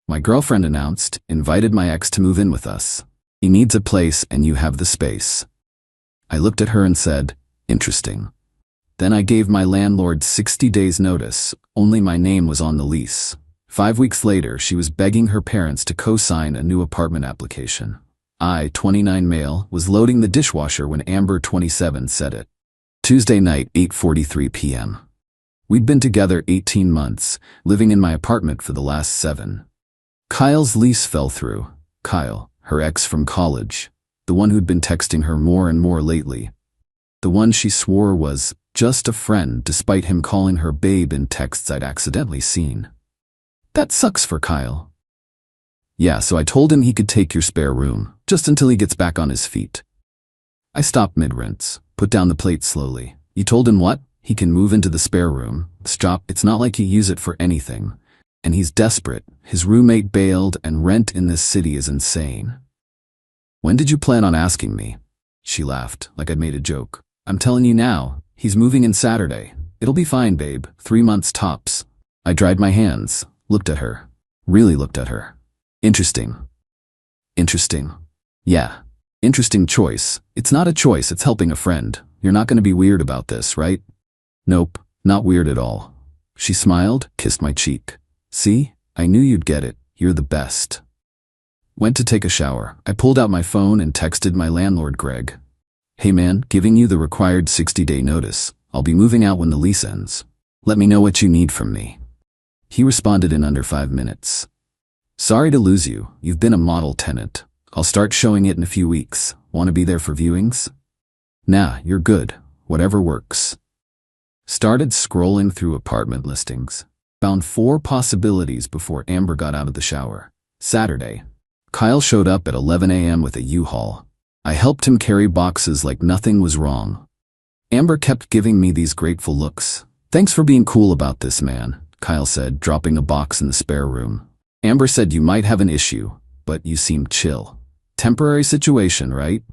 My girlfriend announced, invited my ex to move in with us. He needs a place and you have the space. I looked at her and said, interesting. Then I gave my landlord 60 days notice, only my name was on the lease. 5 weeks later, she was begging her parents to co-sign a new apartment application. I, 29 male, was loading the dishwasher when Amber, 27, said it. Tuesday night, 8:43 p.m. We'd been together 18 months, living in my apartment for the last 7. Kyle's lease fell through. Kyle, her ex from college, the one who'd been texting her more and more lately. The one she swore was just a friend despite him calling her babe in texts I'd accidentally seen. That sucks for Kyle. Yeah, so I told him he could take your spare room, just until he gets back on his feet. I stopped mid-rinse, put down the plate slowly. You told him what? He can move into the spare room. Stop, it's not like you use it for anything. And he's desperate. His roommate bailed and rent in this city is insane. When did you plan on asking me? She laughed, like I'd made a joke. I'm telling you now, he's moving in Saturday. It'll be fine, babe. 3 months tops. I dried my hands, looked at her. Really looked at her. Interesting. Interesting. Yeah. Interesting choice. It's not a choice, it's helping a friend. You're not going to be weird about this, right? Nope, not weird at all. She smiled, kissed my cheek. See? I knew you'd get it. You're the best. Went to take a shower. I pulled out my phone and texted my landlord, Greg. Hey man, giving you the required 60-day notice. I'll be moving out when the lease ends. Let me know what you need from me. He responded in under 5 minutes. Sorry to lose you. You've been a model tenant. I'll start showing it in a few weeks. Want to be there for viewings? Nah, you're good. Whatever works. Started scrolling through apartment listings. Found 4 possibilities before Amber got out of the shower. Saturday. Kyle showed up at 11 a.m. with a U-Haul. I helped him carry boxes like nothing was wrong. Amber kept giving me these grateful looks. Thanks for being cool about this, man, Kyle said, dropping a box in the spare room. Amber said you might have an issue, but you seemed chill. Temporary situation, right?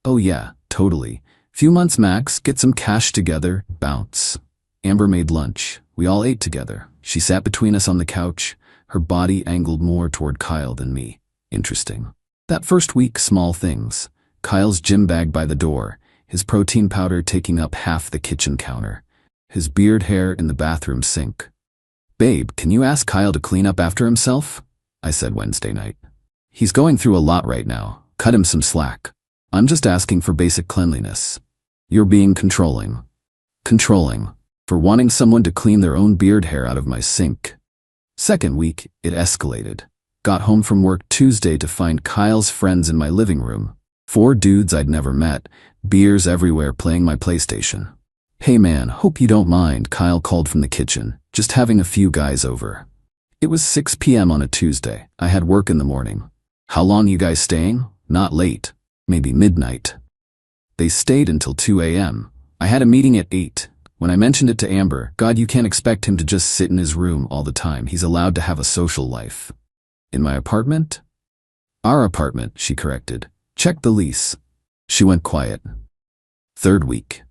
Oh yeah, totally. Few months max, get some cash together, bounce. Amber made lunch. We all ate together. She sat between us on the couch, her body angled more toward Kyle than me. Interesting. That first week, small things. Kyle's gym bag by the door, his protein powder taking up half the kitchen counter, his beard hair in the bathroom sink. Babe, can you ask Kyle to clean up after himself? I said Wednesday night. He's going through a lot right now. Cut him some slack. I'm just asking for basic cleanliness. You're being controlling. Controlling. For wanting someone to clean their own beard hair out of my sink. Second week, it escalated. Got home from work Tuesday to find Kyle's friends in my living room. 4 dudes I'd never met, beers everywhere playing my PlayStation. Hey man, hope you don't mind, Kyle called from the kitchen, just having a few guys over. It was 6 p.m. on a Tuesday. I had work in the morning. How long you guys staying? Not late. Maybe midnight. They stayed until 2 a.m. I had a meeting at 8. When I mentioned it to Amber, God, you can't expect him to just sit in his room all the time. He's allowed to have a social life. In my apartment? Our apartment, she corrected. Check the lease. She went quiet. Third week.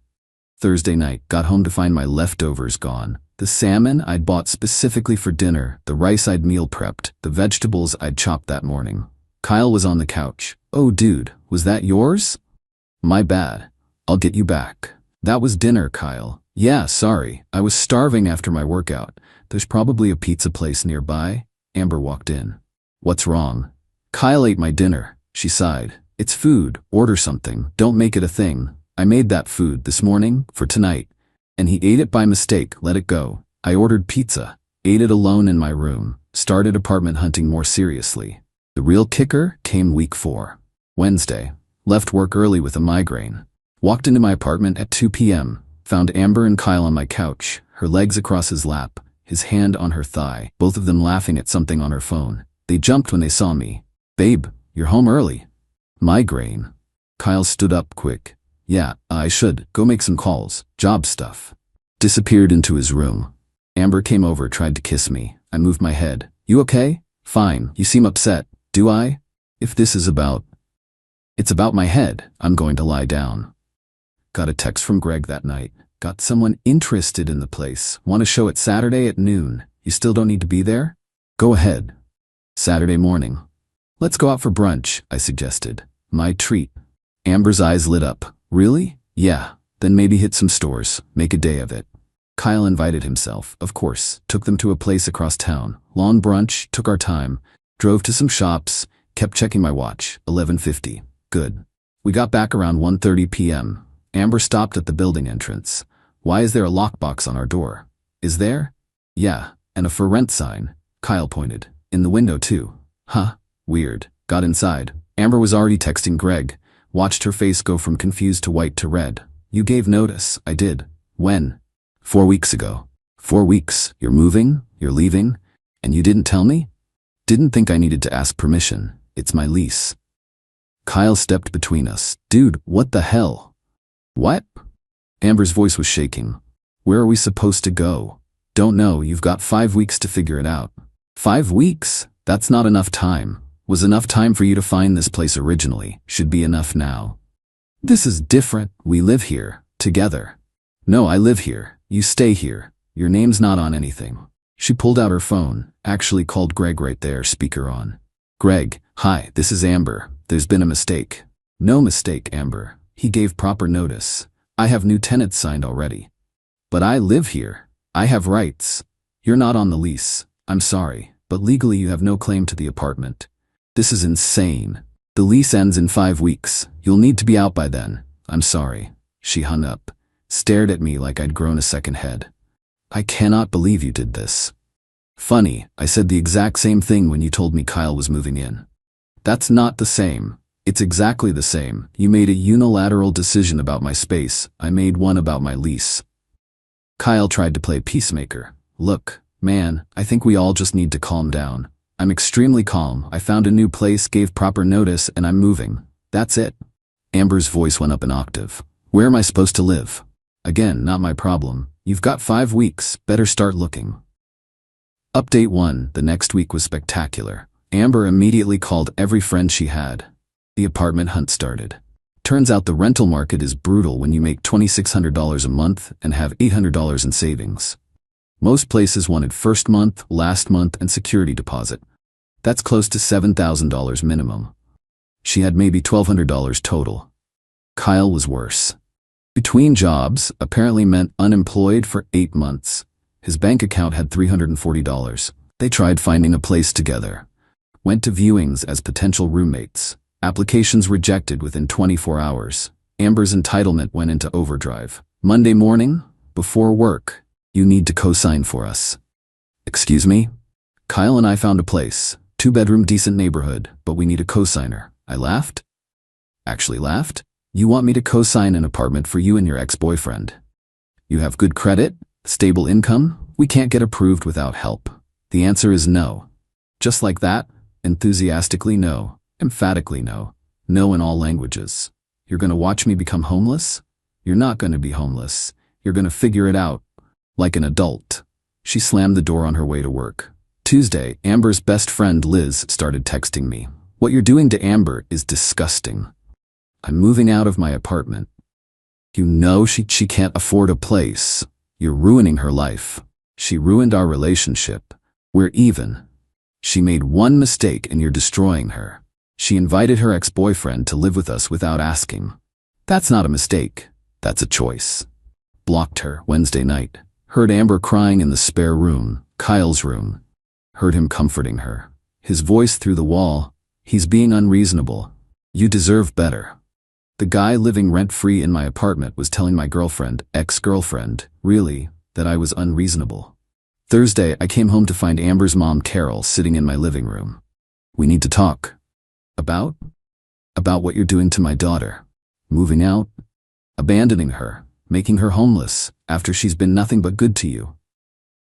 Thursday night, got home to find my leftovers gone. The salmon I'd bought specifically for dinner, the rice I'd meal prepped, the vegetables I'd chopped that morning. Kyle was on the couch. Oh dude, was that yours? My bad. I'll get you back. That was dinner, Kyle. Yeah, sorry. I was starving after my workout. There's probably a pizza place nearby. Amber walked in. What's wrong? Kyle ate my dinner. She sighed. It's food. Order something. Don't make it a thing. I made that food this morning for tonight. And he ate it by mistake. Let it go. I ordered pizza. Ate it alone in my room. Started apartment hunting more seriously. The real kicker came week 4. Wednesday. Left work early with a migraine. Walked into my apartment at 2 p.m. Found Amber and Kyle on my couch, her legs across his lap, his hand on her thigh, both of them laughing at something on her phone. They jumped when they saw me. Babe, you're home early. Migraine. Kyle stood up quick. Yeah, I should go make some calls. Job stuff. Disappeared into his room. Amber came over, tried to kiss me. I moved my head. You okay? Fine. You seem upset. Do I? If this is about... It's about my head. I'm going to lie down. Got a text from Greg that night. Got someone interested in the place. Want to show it Saturday at noon. You still don't need to be there? Go ahead. Saturday morning. Let's go out for brunch, I suggested. My treat. Amber's eyes lit up. Really? Yeah. Then maybe hit some stores. Make a day of it. Kyle invited himself, of course, took them to a place across town. Long brunch, took our time, drove to some shops, kept checking my watch. 11:50. Good. We got back around 1:30 p.m. Amber stopped at the building entrance. Why is there a lockbox on our door? Is there? Yeah, and a for rent sign. Kyle pointed. In the window too. Huh, weird. Got inside. Amber was already texting Greg. Watched her face go from confused to white to red. You gave notice. I did. When? 4 weeks ago. 4 weeks. You're moving? You're leaving? And you didn't tell me? Didn't think I needed to ask permission. It's my lease. Kyle stepped between us. Dude, what the hell? What? Amber's voice was shaking. Where are we supposed to go? Don't know. You've got 5 weeks to figure it out. 5 weeks? That's not enough time. Was enough time for you to find this place originally. Should be enough now. This is different. We live here. Together. No, I live here. You stay here. Your name's not on anything. She pulled out her phone, actually called Greg right there, speaker on. Greg, hi, this is Amber. There's been a mistake. No mistake, Amber. He gave proper notice. I have new tenants signed already. But I live here. I have rights. You're not on the lease. I'm sorry, but legally you have no claim to the apartment. This is insane. The lease ends in 5 weeks. You'll need to be out by then. I'm sorry. She hung up, stared at me like I'd grown a second head. I cannot believe you did this. Funny, I said the exact same thing when you told me Kyle was moving in. That's not the same. It's exactly the same. You made a unilateral decision about my space. I made one about my lease. Kyle tried to play peacemaker. Look, man, I think we all just need to calm down. I'm extremely calm. I found a new place, gave proper notice, and I'm moving. That's it. Amber's voice went up an octave. Where am I supposed to live? Again, not my problem. You've got 5 weeks. Better start looking. Update 1. The next week was spectacular. Amber immediately called every friend she had. The apartment hunt started. Turns out the rental market is brutal when you make $2,600 a month and have $800 in savings. Most places wanted first month, last month, and security deposit. That's close to $7,000 minimum. She had maybe $1,200 total. Kyle was worse. Between jobs apparently meant unemployed for 8 months. His bank account had $340. They tried finding a place together. Went to viewings as potential roommates. Applications rejected within 24 hours. Amber's entitlement went into overdrive. Monday morning, before work, you need to co-sign for us. Excuse me? Kyle and I found a place. 2-bedroom, decent neighborhood, but we need a co-signer. I laughed. Actually laughed? You want me to co-sign an apartment for you and your ex-boyfriend? You have good credit? Stable income? We can't get approved without help. The answer is no. Just like that, enthusiastically no, emphatically no, no in all languages. You're gonna watch me become homeless? You're not gonna be homeless. You're gonna figure it out. Like an adult. She slammed the door on her way to work. Tuesday, Amber's best friend Liz started texting me. What you're doing to Amber is disgusting. I'm moving out of my apartment. You know she can't afford a place. You're ruining her life. She ruined our relationship. We're even. She made one mistake and you're destroying her. She invited her ex-boyfriend to live with us without asking. That's not a mistake. That's a choice. Blocked her Wednesday night. Heard Amber crying in the spare room, Kyle's room. Heard him comforting her. His voice through the wall. He's being unreasonable. You deserve better. The guy living rent-free in my apartment was telling my girlfriend, ex-girlfriend, really, that I was unreasonable. Thursday, I came home to find Amber's mom, Carol, sitting in my living room. We need to talk. About? About what you're doing to my daughter. Moving out? Abandoning her. Making her homeless, after she's been nothing but good to you.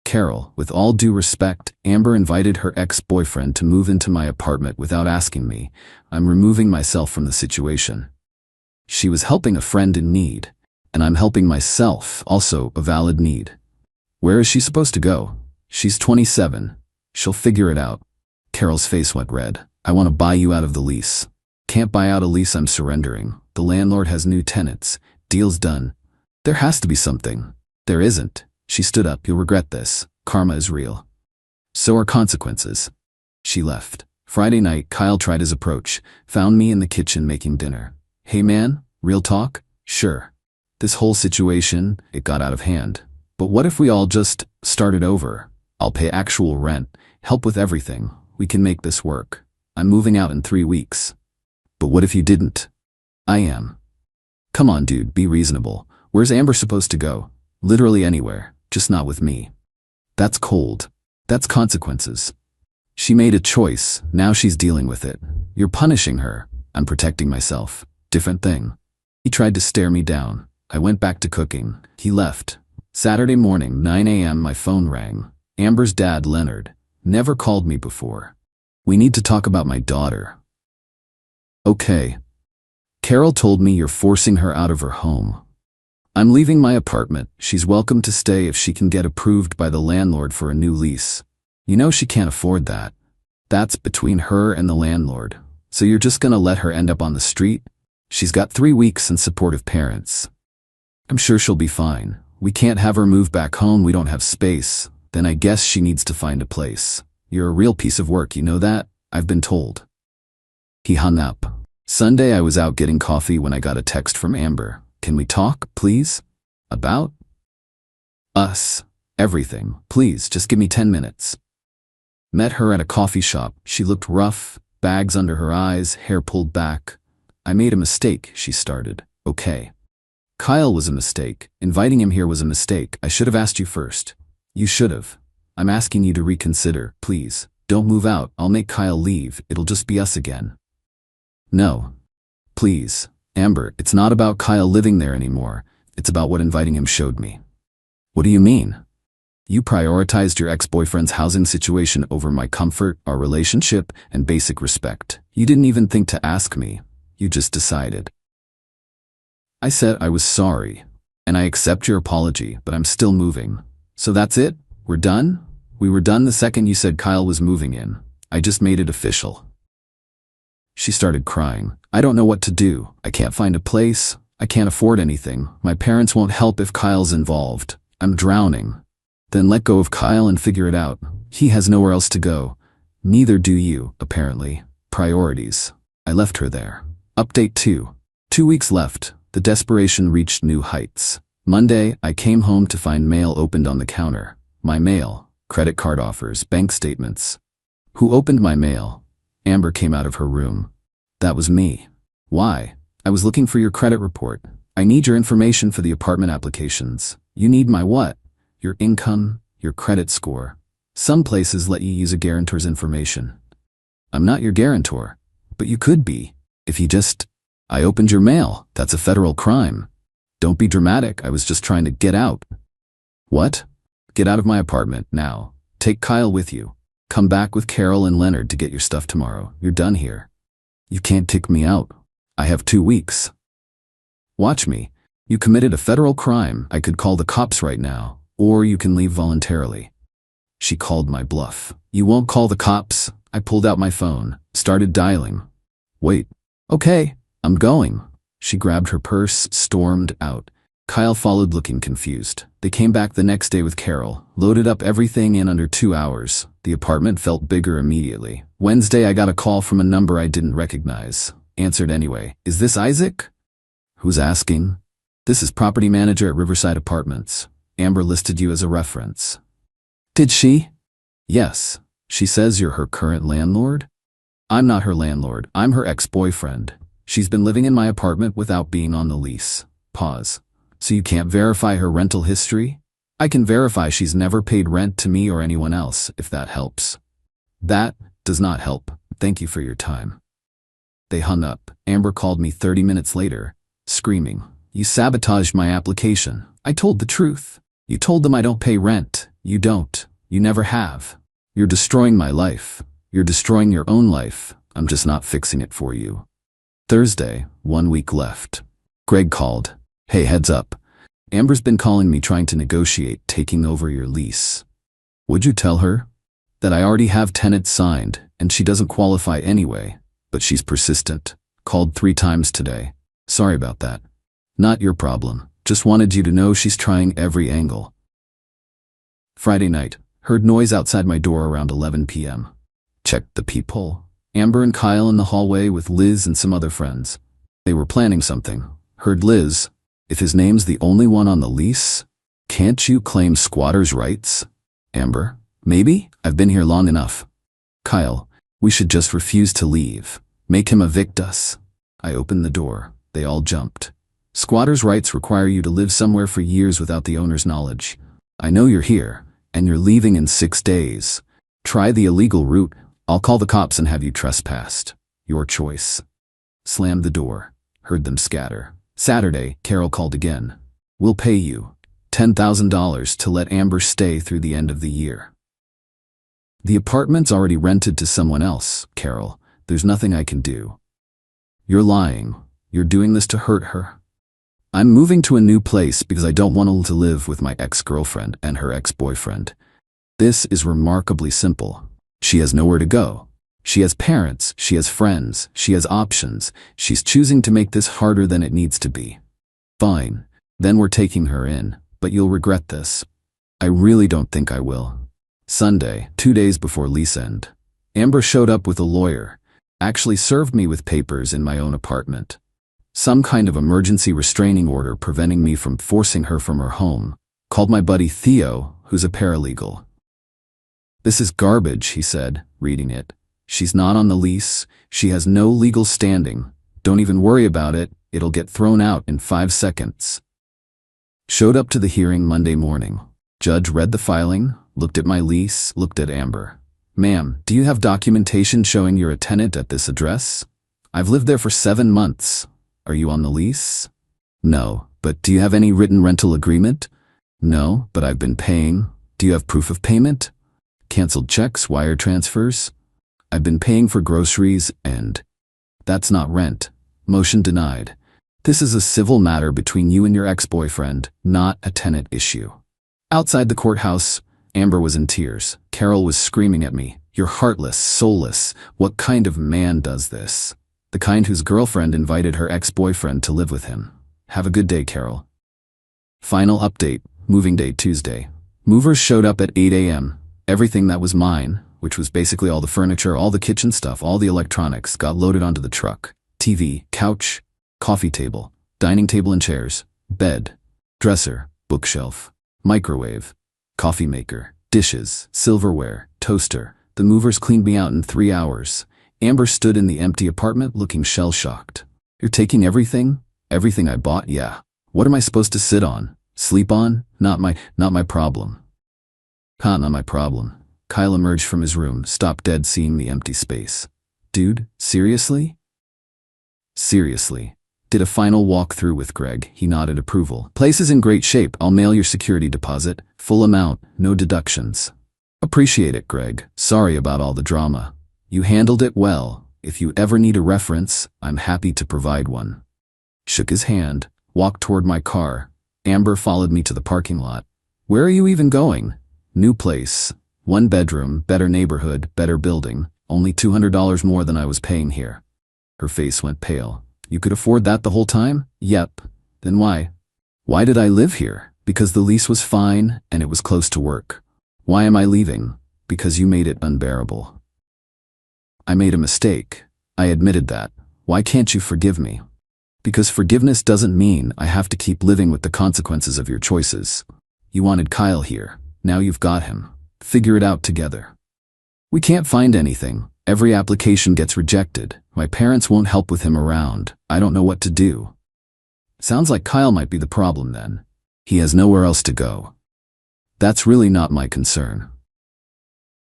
Carol, with all due respect, Amber invited her ex-boyfriend to move into my apartment without asking me. I'm removing myself from the situation. She was helping a friend in need, and I'm helping myself, also a valid need. Where is she supposed to go? She's 27. She'll figure it out. Carol's face went red. I want to buy you out of the lease. Can't buy out a lease, I'm surrendering. The landlord has new tenants. Deal's done. There has to be something. There isn't. She stood up. You'll regret this. Karma is real. So are consequences. She left. Friday night, Kyle tried his approach, found me in the kitchen making dinner. Hey man, real talk? Sure. This whole situation, it got out of hand. But what if we all just started over? I'll pay actual rent, help with everything. We can make this work. I'm moving out in 3 weeks. But what if you didn't? I am. Come on, dude, be reasonable. Where's Amber supposed to go? Literally anywhere, just not with me. That's cold. That's consequences. She made a choice, now she's dealing with it. You're punishing her. I'm protecting myself. Different thing. He tried to stare me down. I went back to cooking. He left. Saturday morning, 9 a.m. my phone rang. Amber's dad, Leonard, never called me before. We need to talk about my daughter. Okay. Carol told me you're forcing her out of her home. I'm leaving my apartment. She's welcome to stay if she can get approved by the landlord for a new lease. You know she can't afford that. That's between her and the landlord. So you're just gonna let her end up on the street? She's got 3 weeks and supportive parents. I'm sure she'll be fine. We can't have her move back home, we don't have space. Then I guess she needs to find a place. You're a real piece of work, you know that? I've been told. He hung up. Sunday I was out getting coffee when I got a text from Amber. Can we talk, please? About? Us. Everything. Please, just give me 10 minutes. Met her at a coffee shop. She looked rough, bags under her eyes, hair pulled back. I made a mistake, she started. Okay. Kyle was a mistake. Inviting him here was a mistake. I should have asked you first. You should have. I'm asking you to reconsider, please. Don't move out. I'll make Kyle leave. It'll just be us again. No. Please. Amber, it's not about Kyle living there anymore. It's about what inviting him showed me. What do you mean? You prioritized your ex-boyfriend's housing situation over my comfort, our relationship, and basic respect. You didn't even think to ask me. You just decided. I said I was sorry, and I accept your apology, but I'm still moving. So that's it? We're done? We were done the second you said Kyle was moving in. I just made it official. She started crying. I don't know what to do. I can't find a place. I can't afford anything. My parents won't help if Kyle's involved. I'm drowning. Then let go of Kyle and figure it out. He has nowhere else to go. Neither do you, apparently. Priorities. I left her there. Update 2. 2 weeks left. The desperation reached new heights. Monday, I came home to find mail opened on the counter. My mail. Credit card offers, bank statements. Who opened my mail? Amber came out of her room. That was me. Why? I was looking for your credit report. I need your information for the apartment applications. You need my what? Your income, your credit score. Some places let you use a guarantor's information. I'm not your guarantor, but you could be. If you just... I opened your mail. That's a federal crime. Don't be dramatic. I was just trying to get out. What? Get out of my apartment now. Take Kyle with you. Come back with Carol and Leonard to get your stuff tomorrow. You're done here. You can't kick me out. I have 2 weeks. Watch me. You committed a federal crime. I could call the cops right now, or you can leave voluntarily. She called my bluff. You won't call the cops? I pulled out my phone, started dialing. Wait. Okay, I'm going. She grabbed her purse, stormed out. Kyle followed looking confused. They came back the next day with Carol, loaded up everything in under 2 hours. The apartment felt bigger immediately. Wednesday, I got a call from a number I didn't recognize. Answered anyway. Is this Isaac? Who's asking? This is property manager at Riverside Apartments. Amber listed you as a reference. Did she? Yes. She says you're her current landlord? I'm not her landlord. I'm her ex-boyfriend. She's been living in my apartment without being on the lease. Pause. So you can't verify her rental history? I can verify she's never paid rent to me or anyone else, if that helps. That does not help. Thank you for your time. They hung up. Amber called me 30 minutes later, screaming. You sabotaged my application. I told the truth. You told them I don't pay rent. You don't. You never have. You're destroying my life. You're destroying your own life. I'm just not fixing it for you. Thursday, 1 week left. Greg called. Hey, heads up. Amber's been calling me trying to negotiate taking over your lease. Would you tell her? That I already have tenants signed, and she doesn't qualify anyway, but she's persistent. Called 3 times today. Sorry about that. Not your problem. Just wanted you to know she's trying every angle. Friday night. Heard noise outside my door around 11 p.m. checked the peephole. Amber and Kyle in the hallway with Liz and some other friends. They were planning something. Heard Liz, "If his name's the only one on the lease, can't you claim squatter's rights?" Amber, "Maybe, I've been here long enough." Kyle, "We should just refuse to leave. Make him evict us." I opened the door. They all jumped. "Squatter's rights require you to live somewhere for years without the owner's knowledge. I know you're here, and you're leaving in 6 days. Try the illegal route. I'll call the cops and have you trespassed. Your choice." Slammed the door. Heard them scatter. Saturday, Carol called again. "We'll pay you $10,000 to let Amber stay through the end of the year." "The apartment's already rented to someone else, Carol. There's nothing I can do." "You're lying. You're doing this to hurt her." "I'm moving to a new place because I don't want to live with my ex-girlfriend and her ex-boyfriend. This is remarkably simple. She has nowhere to go. She has parents, she has friends, she has options. She's choosing to make this harder than it needs to be." "Fine. Then we're taking her in, but you'll regret this." "I really don't think I will." Sunday, 2 days before lease end. Amber showed up with a lawyer. Actually served me with papers in my own apartment. Some kind of emergency restraining order preventing me from forcing her from her home. Called my buddy Theo, who's a paralegal. "This is garbage," he said, reading it. "She's not on the lease. She has no legal standing. Don't even worry about it. It'll get thrown out in 5 seconds. Showed up to the hearing Monday morning. Judge read the filing, looked at my lease, looked at Amber. "Ma'am, do you have documentation showing you're a tenant at this address?" "I've lived there for 7 months. Are you on the lease?" "No, but do you have any written rental agreement?" "No, but I've been paying." "Do you have proof of payment?" "Canceled checks, wire transfers?" "I've been paying for groceries and..." "That's not rent." Motion denied. "This is a civil matter between you and your ex-boyfriend, not a tenant issue." Outside the courthouse, Amber was in tears. Carol was screaming at me, "You're heartless, soulless. What kind of man does this?" "The kind whose girlfriend invited her ex-boyfriend to live with him." "Have a good day, Carol." Final update, moving day Tuesday. Movers showed up at 8 a.m. Everything that was mine, which was basically all the furniture, all the kitchen stuff, all the electronics, got loaded onto the truck. TV, couch, coffee table, dining table and chairs, bed, dresser, bookshelf, microwave, coffee maker, dishes, silverware, toaster. The movers cleaned me out in 3 hours. Amber stood in the empty apartment looking shell-shocked. "You're taking everything? Everything I bought? Yeah. What am I supposed to sit on? Sleep on? Not my problem." Not my problem. Kyle emerged from his room, stopped dead seeing the empty space. "Dude, seriously?" "Seriously." Did a final walkthrough with Greg. He nodded approval. "Place is in great shape. I'll mail your security deposit. Full amount, no deductions." "Appreciate it, Greg. Sorry about all the drama. You handled it well. If you ever need a reference, I'm happy to provide one." Shook his hand, walked toward my car. Amber followed me to the parking lot. "Where are you even going?" "New place. 1 bedroom, better neighborhood, better building. Only $200 more than I was paying here." Her face went pale. "You could afford that the whole time?" "Yep." "Then why?" "Why did I live here?" "Because the lease was fine and it was close to work." "Why am I leaving?" "Because you made it unbearable." "I made a mistake. I admitted that. Why can't you forgive me?" "Because forgiveness doesn't mean I have to keep living with the consequences of your choices. You wanted Kyle here. Now you've got him. Figure it out together." "We can't find anything. Every application gets rejected. My parents won't help with him around. I don't know what to do." "Sounds like Kyle might be the problem then. He has nowhere else to go." "That's really not my concern."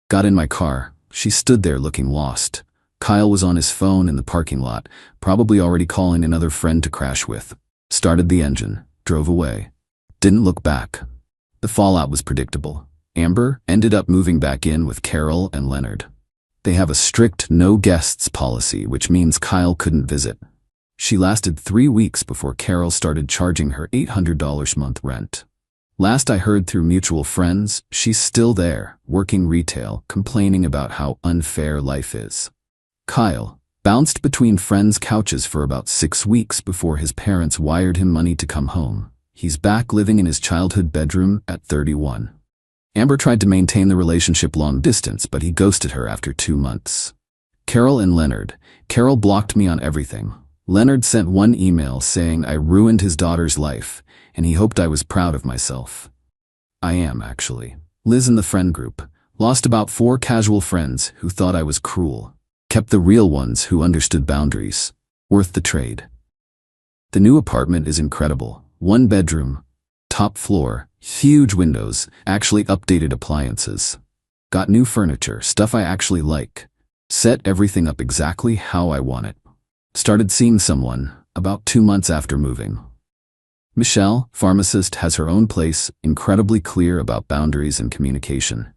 Got in my car. She stood there looking lost. Kyle was on his phone in the parking lot, probably already calling another friend to crash with. Started the engine, drove away. Didn't look back. The fallout was predictable. Amber ended up moving back in with Carol and Leonard. They have a strict no guests policy, which means Kyle couldn't visit. She lasted 3 weeks before Carol started charging her $800 month rent. Last I heard through mutual friends, she's still there, working retail, complaining about how unfair life is. Kyle bounced between friends' couches for about 6 weeks before his parents wired him money to come home. He's back living in his childhood bedroom at 31. Amber tried to maintain the relationship long distance, but he ghosted her after 2 months. Carol and Leonard. Carol blocked me on everything. Leonard sent one email saying I ruined his daughter's life, and he hoped I was proud of myself. I am, actually. Liz in the friend group. Lost about 4 casual friends who thought I was cruel. Kept the real ones who understood boundaries. Worth the trade. The new apartment is incredible. 1 bedroom. Top floor. Huge windows. Actually updated appliances. Got new furniture, stuff I actually like. Set everything up exactly how I want it. Started seeing someone about 2 months after moving. Michelle, pharmacist, has her own place, incredibly clear about boundaries and communication.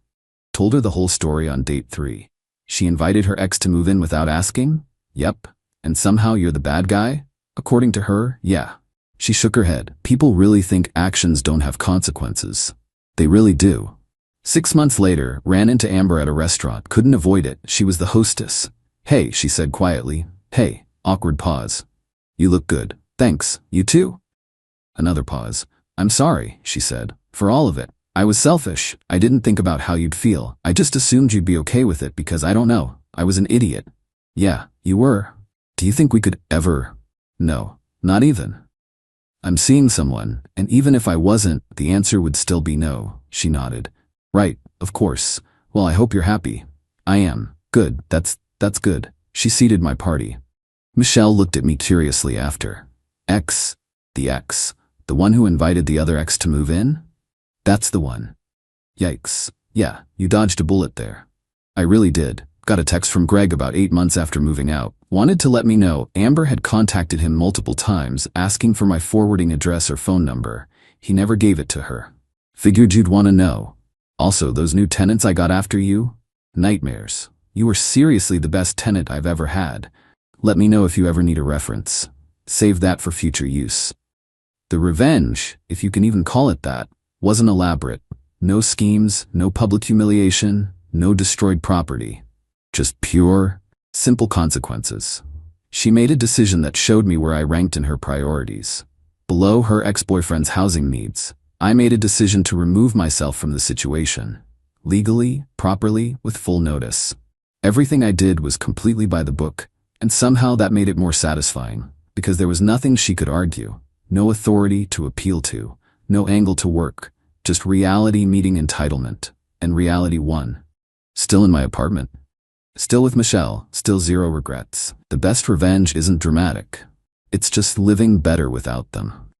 Told her the whole story on date 3. She invited her ex to move in without asking? Yep. And somehow you're the bad guy? According to her, yeah. She shook her head. People really think actions don't have consequences. They really do. 6 months later, ran into Amber at a restaurant, couldn't avoid it. She was the hostess. Hey, she said quietly. Hey, awkward pause. You look good. Thanks, you too? Another pause. I'm sorry, she said, for all of it. I was selfish. I didn't think about how you'd feel. I just assumed you'd be okay with it because I don't know. I was an idiot. Yeah, you were. Do you think we could ever? No, not even. I'm seeing someone, and even if I wasn't, the answer would still be no, she nodded. Right, of course. Well, I hope you're happy. I am. Good, that's good. She seated my party. Michelle looked at me curiously after. Ex? The ex? The one who invited the other ex to move in? That's the one. Yikes. Yeah, you dodged a bullet there. I really did. Got a text from Greg about 8 months after moving out. Wanted to let me know Amber had contacted him multiple times, asking for my forwarding address or phone number. He never gave it to her. Figured you'd want to know. Also, those new tenants I got after you? Nightmares. You were seriously the best tenant I've ever had. Let me know if you ever need a reference. Save that for future use. The revenge, if you can even call it that, wasn't elaborate. No schemes, no public humiliation, no destroyed property. Just pure, simple consequences. She made a decision that showed me where I ranked in her priorities. Below her ex-boyfriend's housing needs, I made a decision to remove myself from the situation. Legally, properly, with full notice. Everything I did was completely by the book, and somehow that made it more satisfying, because there was nothing she could argue, no authority to appeal to, no angle to work, just reality meeting entitlement, and reality won. Still in my apartment. Still with Michelle, still zero regrets. The best revenge isn't dramatic. It's just living better without them.